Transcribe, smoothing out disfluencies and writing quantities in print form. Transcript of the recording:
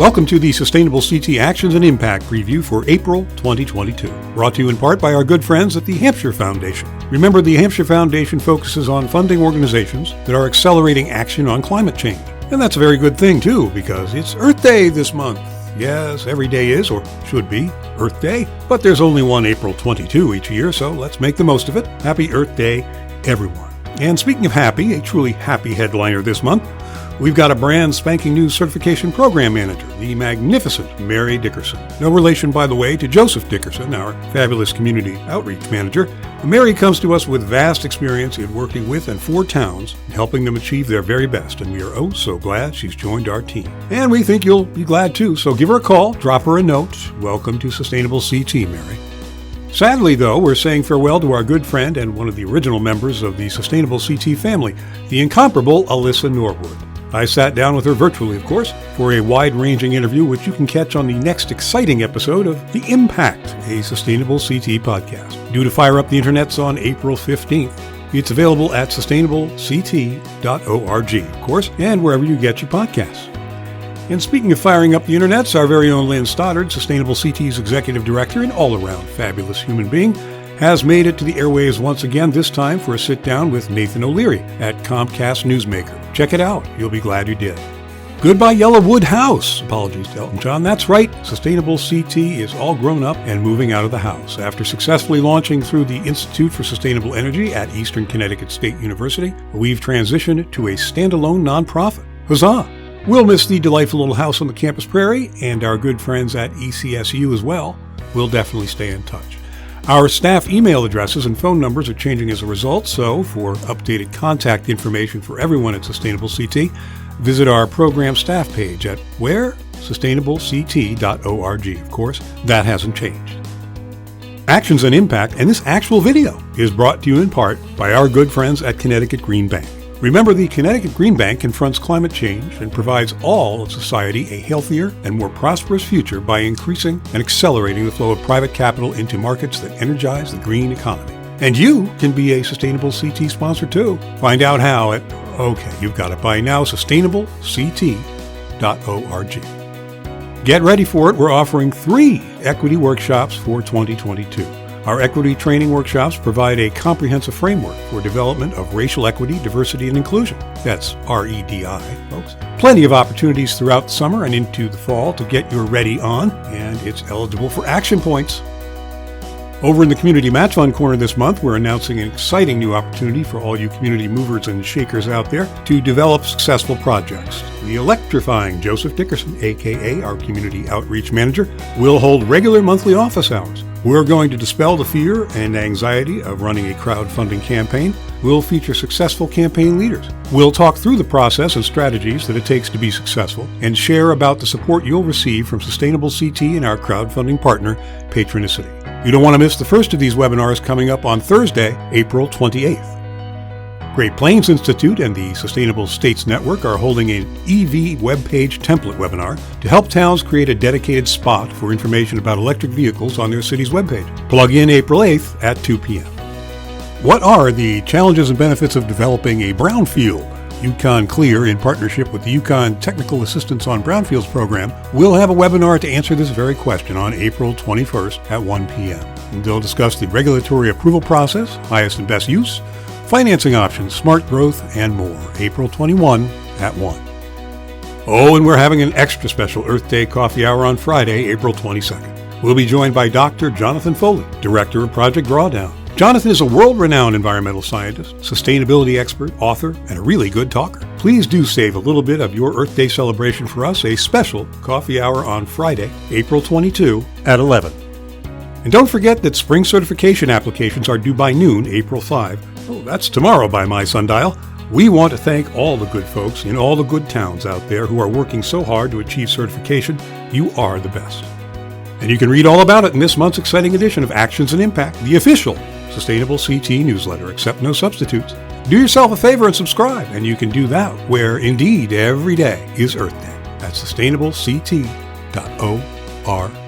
Welcome to the Sustainable CT Actions and Impact Review for April 2022, brought to you in part by our good friends at the Hampshire Foundation. Remember, the Hampshire Foundation focuses on funding organizations that are accelerating action on climate change. And that's a very good thing, too, because it's Earth Day this month. Yes, every day is, or should be, Earth Day, but there's only one April 22 each year, so let's make the most of it. Happy Earth Day, everyone. And speaking of happy, a truly happy headliner this month, we've got a brand spanking new certification program manager, the magnificent Mary Dickerson. No relation, by the way, to Joseph Dickerson, our fabulous community outreach manager. Mary comes to us with vast experience in working with and for towns and helping them achieve their very best, and we are oh so glad she's joined our team. And we think you'll be glad too, so give her a call, drop her a note. Welcome to Sustainable CT, Mary. Sadly, though, we're saying farewell to our good friend and one of the original members of the Sustainable CT family, the incomparable Alyssa Norwood. I sat down with her virtually, of course, for a wide-ranging interview which you can catch on the next exciting episode of The Impact, a Sustainable CT podcast. Due to fire up the internets on April 15th. It's available at sustainablect.org, of course, and wherever you get your podcasts. And speaking of firing up the internets, our very own Lynn Stoddard, Sustainable CT's executive director and all-around fabulous human being, has made it to the airwaves once again, this time for a sit-down with Nathan O'Leary at Comcast Newsmaker. Check it out. You'll be glad you did. Goodbye Yellowwood House. Apologies to Elton John. That's right. Sustainable CT is all grown up and moving out of the house. After successfully launching through the Institute for Sustainable Energy at Eastern Connecticut State University, we've transitioned to a standalone nonprofit. Huzzah! We'll miss the delightful little house on the campus prairie and our good friends at ECSU as well. We'll definitely stay in touch. Our staff email addresses and phone numbers are changing as a result, so for updated contact information for everyone at Sustainable CT, visit our program staff page at where? sustainablect.org. Of course, that hasn't changed. Actions and Impact, and this actual video is brought to you in part by our good friends at Connecticut Green Bank. Remember, the Connecticut Green Bank confronts climate change and provides all of society a healthier and more prosperous future by increasing and accelerating the flow of private capital into markets that energize the green economy. And you can be a Sustainable CT sponsor too. Find out how at, you've got it by now, sustainablect.org. Get ready for it. We're offering 3 equity workshops for 2022. Our equity training workshops provide a comprehensive framework for development of racial equity, diversity, and inclusion. That's REDI, folks. Plenty of opportunities throughout the summer and into the fall to get your ready on, and it's eligible for action points. Over in the Community Match Fund corner this month, we're announcing an exciting new opportunity for all you community movers and shakers out there to develop successful projects. The electrifying Joseph Dickerson, a.k.a. our Community Outreach Manager, will hold regular monthly office hours. We're going to dispel the fear and anxiety of running a crowdfunding campaign. We'll feature successful campaign leaders. We'll talk through the process and strategies that it takes to be successful and share about the support you'll receive from Sustainable CT and our crowdfunding partner, Patronicity. You don't want to miss the first of these webinars coming up on Thursday, April 28th. Great Plains Institute and the Sustainable States Network are holding an EV webpage template webinar to help towns create a dedicated spot for information about electric vehicles on their city's webpage. Plug in April 8th at 2 p.m. What are the challenges and benefits of developing a brownfield? Yukon Clear, in partnership with the Yukon Technical Assistance on Brownfields program, will have a webinar to answer this very question on April 21st at 1 p.m. And they'll discuss the regulatory approval process, highest and best use, financing options, smart growth, and more. April 21 at 1. Oh, and we're having an extra special Earth Day coffee hour on Friday, April 22nd. We'll be joined by Dr. Jonathan Foley, Director of Project Drawdown. Jonathan is a world-renowned environmental scientist, sustainability expert, author, and a really good talker. Please do save a little bit of your Earth Day celebration for us, a special coffee hour on Friday, April 22 at 11. And don't forget that spring certification applications are due by noon, April 5. Oh, that's tomorrow by my sundial. We want to thank all the good folks in all the good towns out there who are working so hard to achieve certification. You are the best. And you can read all about it in this month's exciting edition of Actions and Impact, the official Sustainable CT newsletter, except no substitutes. Do yourself a favor and subscribe, and you can do that where, indeed, every day is Earth Day at sustainablect.org.